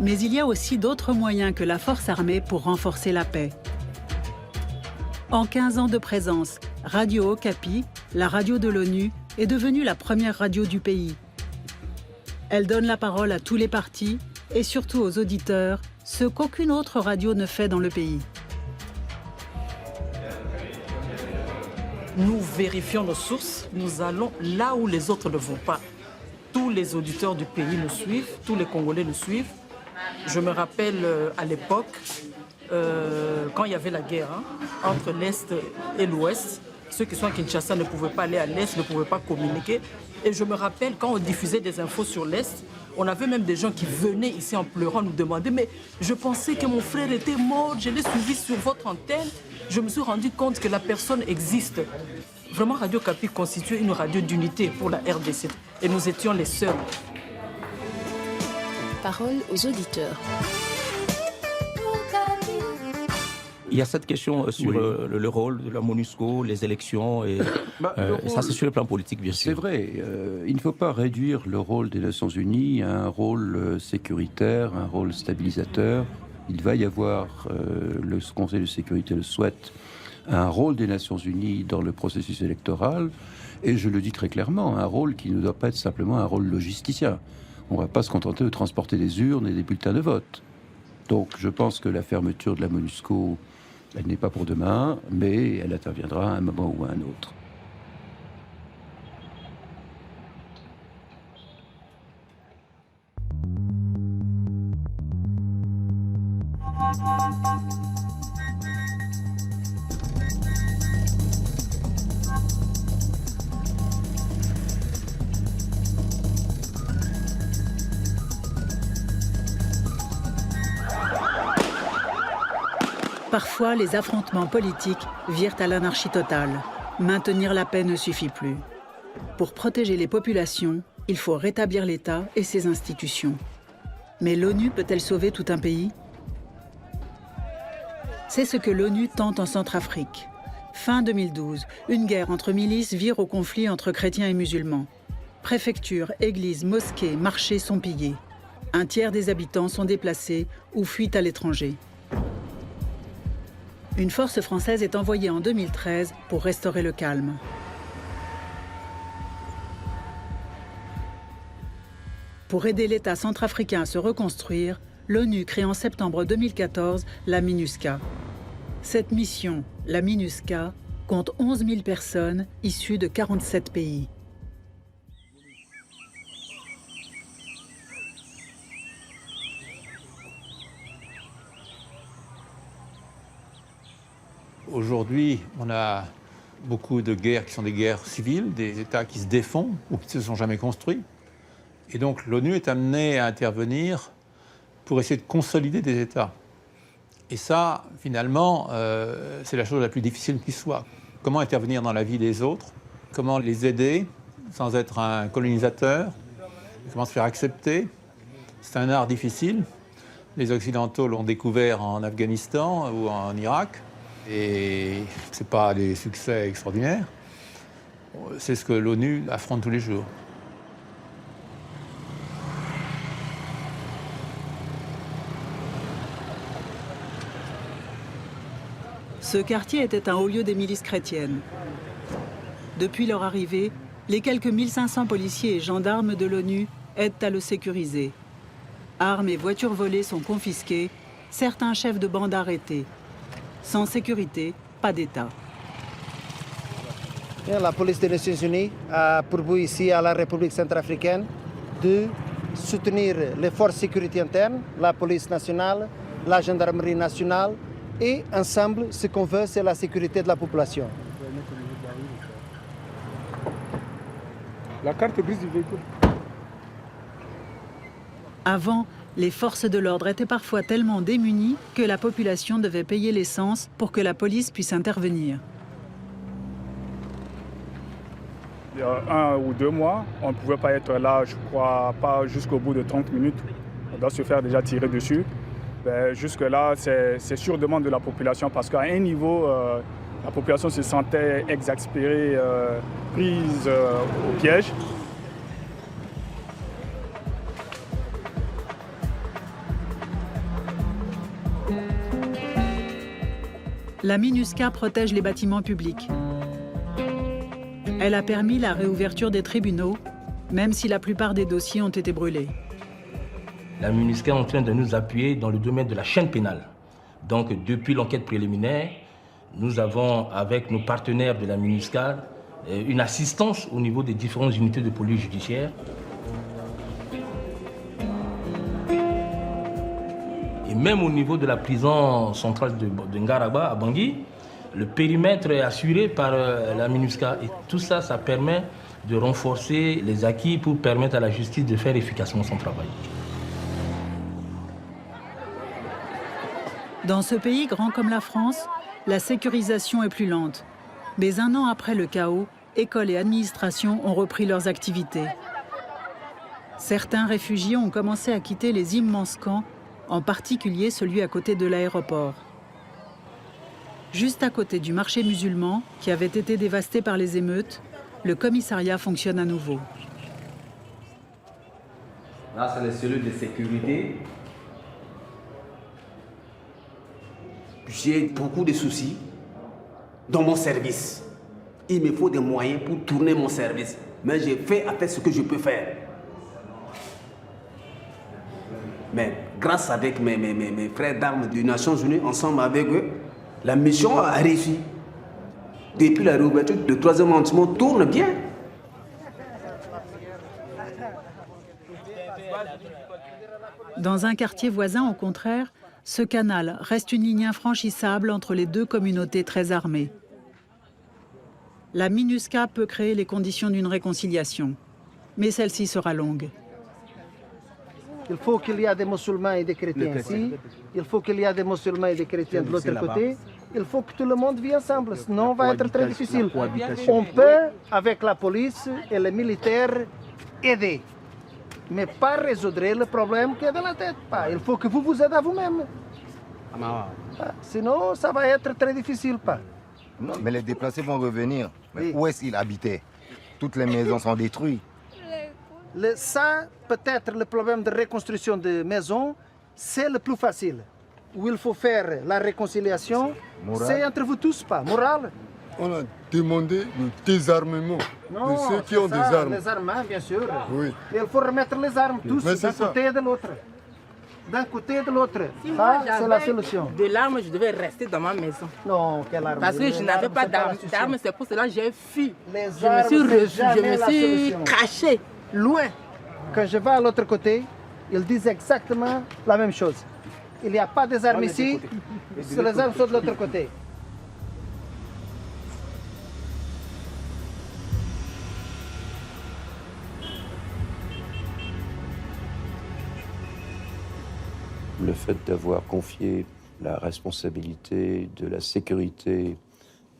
Mais il y a aussi d'autres moyens que la force armée pour renforcer la paix. En 15 ans de présence, Radio Okapi, la radio de l'ONU, est devenue la première radio du pays. Elle donne la parole à tous les partis et surtout aux auditeurs, ce qu'aucune autre radio ne fait dans le pays. Nous vérifions nos sources, nous allons là où les autres ne vont pas. Tous les auditeurs du pays nous suivent, tous les Congolais nous suivent. Je me rappelle à l'époque, quand il y avait la guerre entre l'Est et l'Ouest, ceux qui sont à Kinshasa ne pouvaient pas aller à l'Est, ne pouvaient pas communiquer. Et je me rappelle quand on diffusait des infos sur l'Est, on avait même des gens qui venaient ici en pleurant nous demander « Mais je pensais que mon frère était mort, je l'ai suivi sur votre antenne. Je me suis rendu compte que la personne existe. » Vraiment, Radio Okapi constituait une radio d'unité pour la RDC. Et nous étions les seuls. Parole aux auditeurs. Il y a cette question sur le rôle de la MONUSCO, les élections, et ça c'est sur le plan politique bien sûr. C'est vrai, il ne faut pas réduire le rôle des Nations Unies à un rôle sécuritaire, un rôle stabilisateur. Il va y avoir, le Conseil de sécurité le souhaite, un rôle des Nations Unies dans le processus électoral, et je le dis très clairement, un rôle qui ne doit pas être simplement un rôle logisticien. On ne va pas se contenter de transporter des urnes et des bulletins de vote. Donc je pense que la fermeture de la MONUSCO, elle n'est pas pour demain, mais elle interviendra à un moment ou à un autre. Parfois, les affrontements politiques virent à l'anarchie totale. Maintenir la paix ne suffit plus. Pour protéger les populations, il faut rétablir l'État et ses institutions. Mais l'ONU peut-elle sauver tout un pays? C'est ce que l'ONU tente en Centrafrique. Fin 2012, une guerre entre milices vire au conflit entre chrétiens et musulmans. Préfectures, églises, mosquées, marchés sont pillés. Un tiers des habitants sont déplacés ou fuient à l'étranger. Une force française est envoyée en 2013 pour restaurer le calme. Pour aider l'État centrafricain à se reconstruire, l'ONU crée en septembre 2014 la MINUSCA. Cette mission, la MINUSCA, compte 11 000 personnes issues de 47 pays. Aujourd'hui, on a beaucoup de guerres qui sont des guerres civiles, des États qui se défont ou qui ne se sont jamais construits. Et donc l'ONU est amenée à intervenir pour essayer de consolider des États. Et ça, finalement, c'est la chose la plus difficile qui soit. Comment intervenir dans la vie des autres? Comment les aider sans être un colonisateur? Comment se faire accepter? C'est un art difficile. Les Occidentaux l'ont découvert en Afghanistan ou en Irak. Et ce n'est pas des succès extraordinaires. C'est ce que l'ONU affronte tous les jours. Ce quartier était un haut lieu des milices chrétiennes. Depuis leur arrivée, les quelques 1500 policiers et gendarmes de l'ONU aident à le sécuriser. Armes et voitures volées sont confisquées, certains chefs de bande arrêtés. Sans sécurité, pas d'État. La police des Nations Unies a pourvu ici à la République centrafricaine de soutenir les forces de sécurité internes, la police nationale, la gendarmerie nationale, et ensemble, ce qu'on veut, c'est la sécurité de la population. La carte grise du véhicule. Avant, les forces de l'ordre étaient parfois tellement démunies que la population devait payer l'essence pour que la police puisse intervenir. Il y a 1 ou 2 mois, on ne pouvait pas être là, je crois, pas jusqu'au bout de 30 minutes. On doit se faire déjà tirer dessus. Jusque-là, c'est sur demande de la population parce qu'à un niveau, la population se sentait exaspérée, prise au piège. La MINUSCA protège les bâtiments publics. Elle a permis la réouverture des tribunaux, même si la plupart des dossiers ont été brûlés. La MINUSCA est en train de nous appuyer dans le domaine de la chaîne pénale. Donc, depuis l'enquête préliminaire, nous avons, avec nos partenaires de la MINUSCA, une assistance au niveau des différentes unités de police judiciaire. Et même au niveau de la prison centrale de Ngaraba, à Bangui, le périmètre est assuré par la MINUSCA. Et tout ça, ça permet de renforcer les acquis pour permettre à la justice de faire efficacement son travail. Dans ce pays grand comme la France, la sécurisation est plus lente. Mais 1 an après le chaos, écoles et administrations ont repris leurs activités. Certains réfugiés ont commencé à quitter les immenses camps, en particulier celui à côté de l'aéroport. Juste à côté du marché musulman, qui avait été dévasté par les émeutes, le commissariat fonctionne à nouveau. Là, c'est les cellules de sécurité. J'ai beaucoup de soucis dans mon service. Il me faut des moyens pour tourner mon service. Mais j'ai fait ce que je peux faire. Mais grâce avec mes frères d'armes des Nations Unies, ensemble avec eux, la mission a réussi. Depuis la réouverture, le 3e arrondissement tourne bien. Dans un quartier voisin, au contraire, ce canal reste une ligne infranchissable entre les deux communautés très armées. La MINUSCA peut créer les conditions d'une réconciliation, mais celle-ci sera longue. Il faut qu'il y ait des musulmans et des chrétiens ici. Il faut qu'il y ait des musulmans et des chrétiens de l'autre côté. il faut que tout le monde vive ensemble, sinon va être très difficile. On peut, avec la police et les militaires, aider, mais pas résoudre le problème qui est dans la tête. Il faut que vous vous aidez à vous-même. Sinon, ça va être très difficile. Non, mais les déplacés vont revenir. Mais où est-ce qu'ils habitaient? Toutes les maisons sont détruites. Ça, peut-être le problème de reconstruction de maisons, c'est le plus facile. Où il faut faire la réconciliation, c'est entre vous tous, moral. On a demandé le désarmement de ceux qui ont des armes. Les armes, bien sûr. Oui. Il faut remettre les armes tous d'un côté et de l'autre. D'un côté et de l'autre. Ça, c'est la solution. De l'arme, je devais rester dans ma maison. Non, quelle arme? Parce que je n'avais pas d'arme, c'est pour cela que j'ai fui. Je me suis caché loin. Quand je vais à l'autre côté, ils disent exactement la même chose. Il n'y a pas des armes ici, les armes sont de l'autre côté. Le fait d'avoir confié la responsabilité de la sécurité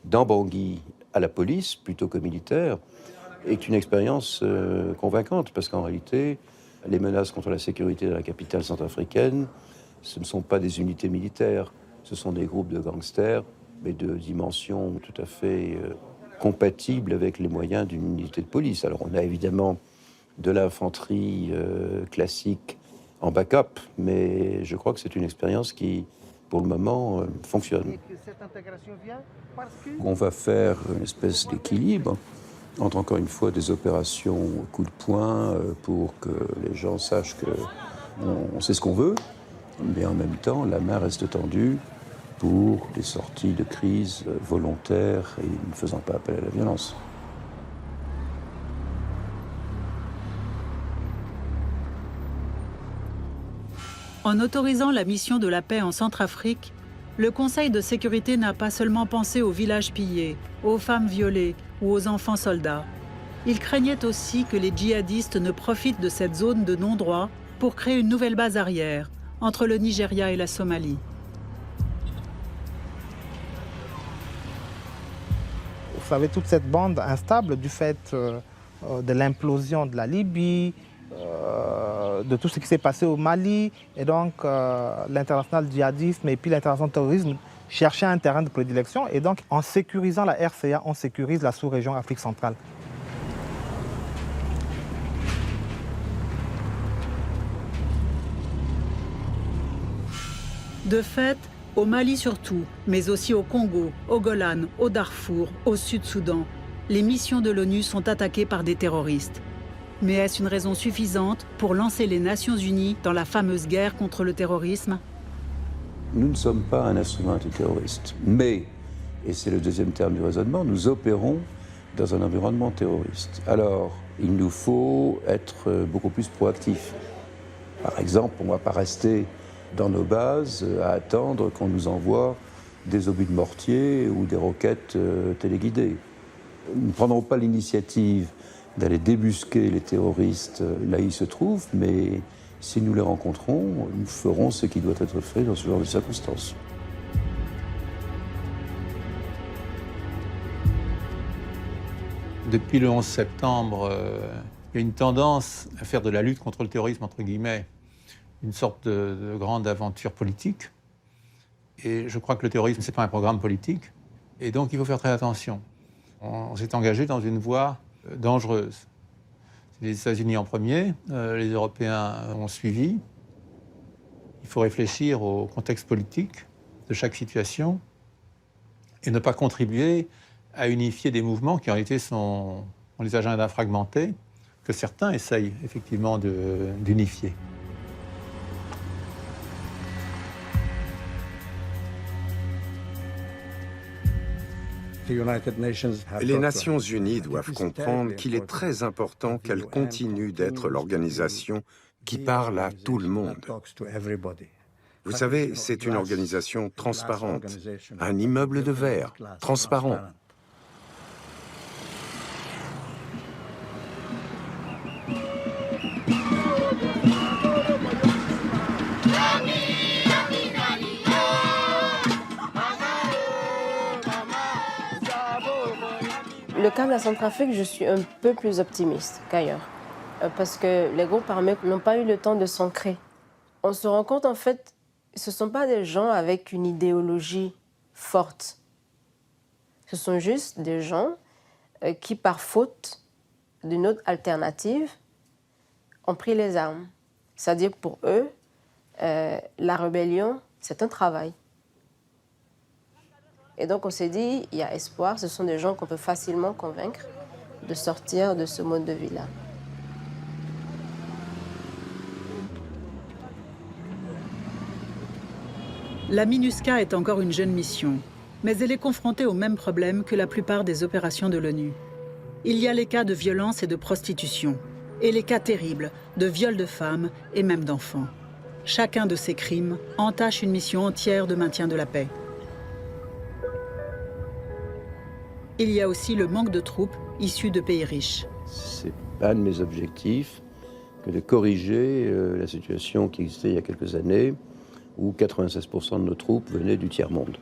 dans Bangui à la police plutôt qu'aux militaires est une expérience convaincante, parce qu'en réalité, les menaces contre la sécurité de la capitale centrafricaine, ce ne sont pas des unités militaires, ce sont des groupes de gangsters, mais de dimension tout à fait compatible avec les moyens d'une unité de police. Alors on a évidemment de l'infanterie classique en backup, mais je crois que c'est une expérience qui, pour le moment, fonctionne. On va faire une espèce d'équilibre entre, encore une fois, des opérations coup de poing pour que les gens sachent qu'on sait ce qu'on veut, mais en même temps, la main reste tendue pour des sorties de crise volontaires et ne faisant pas appel à la violence. En autorisant la mission de la paix en Centrafrique, le Conseil de sécurité n'a pas seulement pensé aux villages pillés, aux femmes violées ou aux enfants soldats. Il craignait aussi que les djihadistes ne profitent de cette zone de non-droit pour créer une nouvelle base arrière entre le Nigeria et la Somalie. Vous savez, toute cette bande instable du fait de l'implosion de la Libye, de tout ce qui s'est passé au Mali, et donc l'international djihadisme et puis l'international terrorisme cherchaient un terrain de prédilection, et donc en sécurisant la RCA, on sécurise la sous-région Afrique centrale. De fait, au Mali surtout, mais aussi au Congo, au Golan, au Darfour, au Sud-Soudan, les missions de l'ONU sont attaquées par des terroristes. Mais est-ce une raison suffisante pour lancer les Nations Unies dans la fameuse guerre contre le terrorisme? Nous ne sommes pas un instrument antiterroriste, mais, et c'est le deuxième terme du raisonnement, nous opérons dans un environnement terroriste. Alors, il nous faut être beaucoup plus proactifs. Par exemple, on ne va pas rester dans nos bases à attendre qu'on nous envoie des obus de mortier ou des roquettes téléguidées. Nous ne prendrons pas l'initiative d'aller débusquer les terroristes là où ils se trouvent, mais si nous les rencontrons, nous ferons ce qui doit être fait dans ce genre de circonstances. Depuis le 11 septembre, il y a une tendance à faire de la lutte contre le terrorisme, entre guillemets, une sorte de grande aventure politique. Et je crois que le terrorisme, ce n'est pas un programme politique. Et donc, il faut faire très attention. On s'est engagé dans une voie dangereuse. C'est les États-Unis en premier, les Européens ont suivi. Il faut réfléchir au contexte politique de chaque situation et ne pas contribuer à unifier des mouvements qui en réalité ont des agendas fragmentés que certains essayent effectivement d'unifier. Les Nations Unies doivent comprendre qu'il est très important qu'elles continuent d'être l'organisation qui parle à tout le monde. Vous savez, c'est une organisation transparente, un immeuble de verre transparent. Le cas de la Centrafrique, je suis un peu plus optimiste qu'ailleurs. Parce que les groupes armés n'ont pas eu le temps de s'ancrer. On se rend compte, en fait, ce ne sont pas des gens avec une idéologie forte. Ce sont juste des gens qui, par faute d'une autre alternative, ont pris les armes. C'est-à-dire pour eux, la rébellion, c'est un travail. Et donc on s'est dit, il y a espoir, ce sont des gens qu'on peut facilement convaincre de sortir de ce mode de vie-là. La MINUSCA est encore une jeune mission, mais elle est confrontée au même problème que la plupart des opérations de l'ONU. Il y a les cas de violence et de prostitution, et les cas terribles de viol de femmes et même d'enfants. Chacun de ces crimes entache une mission entière de maintien de la paix. Il y a aussi le manque de troupes issues de pays riches. C'est un de mes objectifs que de corriger la situation qui existait il y a quelques années, où 96% de nos troupes venaient du tiers-monde.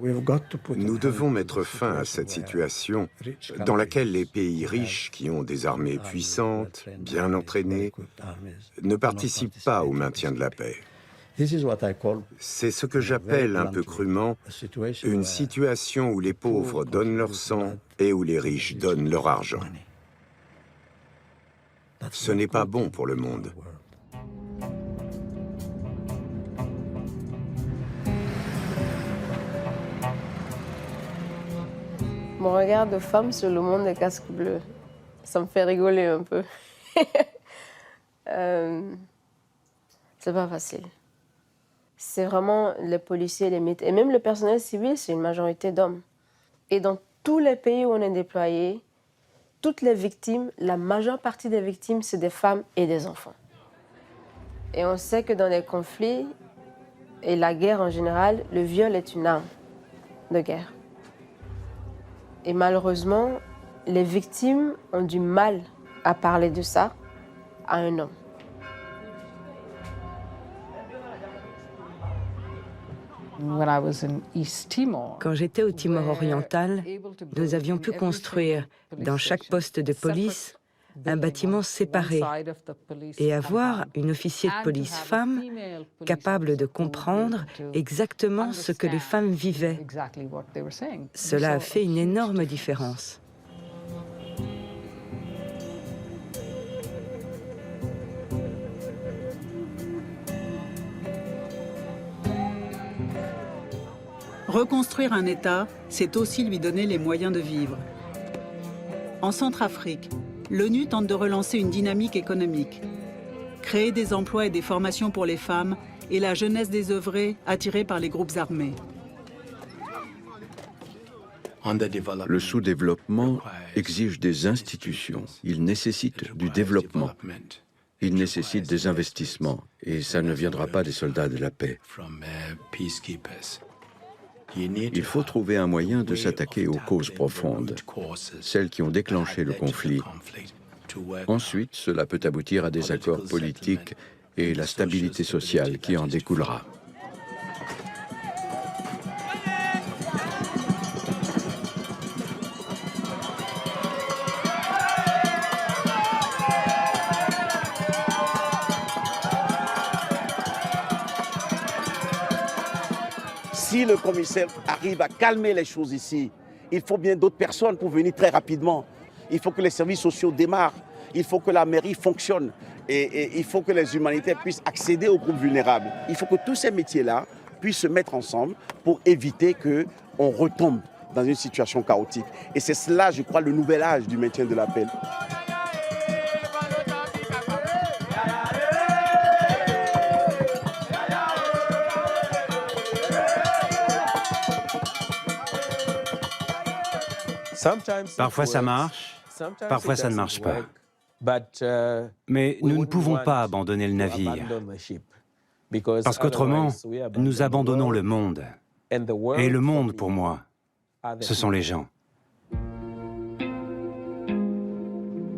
Nous devons mettre fin à cette situation dans laquelle les pays riches qui ont des armées puissantes, bien entraînées, ne participent pas au maintien de la paix. C'est ce que j'appelle un peu crûment une situation où les pauvres donnent leur sang et où les riches donnent leur argent. Ce n'est pas bon pour le monde. Mon regard de femme sur le monde des casques bleus, ça me fait rigoler un peu. C'est pas facile. C'est vraiment les policiers, les militaires, et même le personnel civil, c'est une majorité d'hommes. Et dans tous les pays où on est déployé, toutes les victimes, la majeure partie des victimes, c'est des femmes et des enfants. Et on sait que dans les conflits et la guerre en général, le viol est une arme de guerre. Et malheureusement, les victimes ont du mal à parler de ça à un homme. Quand j'étais au Timor oriental, nous avions pu construire dans chaque poste de police un bâtiment séparé et avoir une officier de police femme capable de comprendre exactement ce que les femmes vivaient. Cela a fait une énorme différence. Reconstruire un État, c'est aussi lui donner les moyens de vivre. En Centrafrique, l'ONU tente de relancer une dynamique économique, créer des emplois et des formations pour les femmes et la jeunesse désœuvrée attirée par les groupes armés. Le sous-développement exige des institutions. Il nécessite du développement. Il nécessite des investissements. Et ça ne viendra pas des soldats de la paix. Il faut trouver un moyen de s'attaquer aux causes profondes, celles qui ont déclenché le conflit. Ensuite, cela peut aboutir à des accords politiques et la stabilité sociale qui en découlera. Si le commissaire arrive à calmer les choses ici, il faut bien d'autres personnes pour venir très rapidement. Il faut que les services sociaux démarrent, il faut que la mairie fonctionne et il faut que les humanitaires puissent accéder aux groupes vulnérables. Il faut que tous ces métiers-là puissent se mettre ensemble pour éviter qu'on retombe dans une situation chaotique. Et c'est cela, je crois, le nouvel âge du maintien de la paix. Parfois ça marche, parfois ça ne marche pas. Mais nous ne pouvons pas abandonner le navire, parce qu'autrement, nous abandonnons le monde. Et le monde, pour moi, ce sont les gens.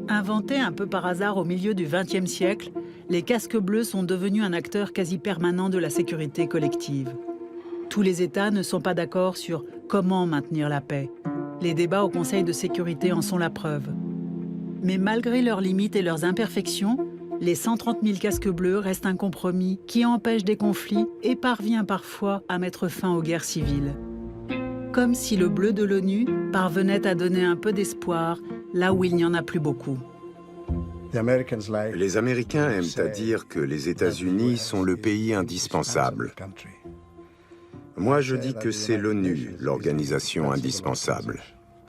Inventés un peu par hasard au milieu du XXe siècle, les casques bleus sont devenus un acteur quasi permanent de la sécurité collective. Tous les États ne sont pas d'accord sur comment maintenir la paix. Les débats au Conseil de sécurité en sont la preuve. Mais malgré leurs limites et leurs imperfections, les 130 000 casques bleus restent un compromis qui empêche des conflits et parvient parfois à mettre fin aux guerres civiles. Comme si le bleu de l'ONU parvenait à donner un peu d'espoir là où il n'y en a plus beaucoup. Les Américains aiment à dire que les États-Unis sont le pays indispensable. Moi, je dis que c'est l'ONU, l'organisation indispensable.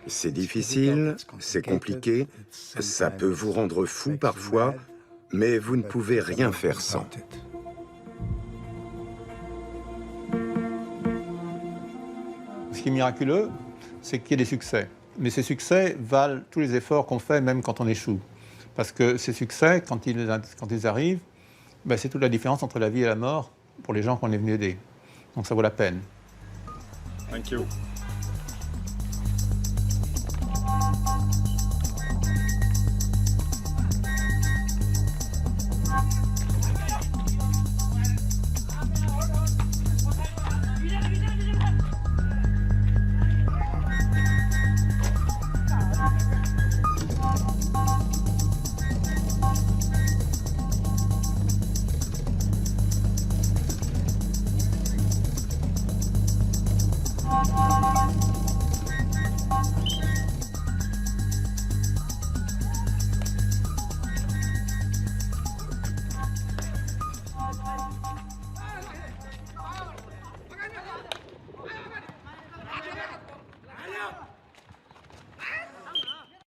C'est difficile, c'est compliqué, ça peut vous rendre fou parfois, mais vous ne pouvez rien faire sans. Ce qui est miraculeux, c'est qu'il y ait des succès. Mais ces succès valent tous les efforts qu'on fait, même quand on échoue. Parce que ces succès, quand ils arrivent, ben c'est toute la différence entre la vie et la mort pour les gens qu'on est venu aider. Donc ça vaut la peine. Thank you.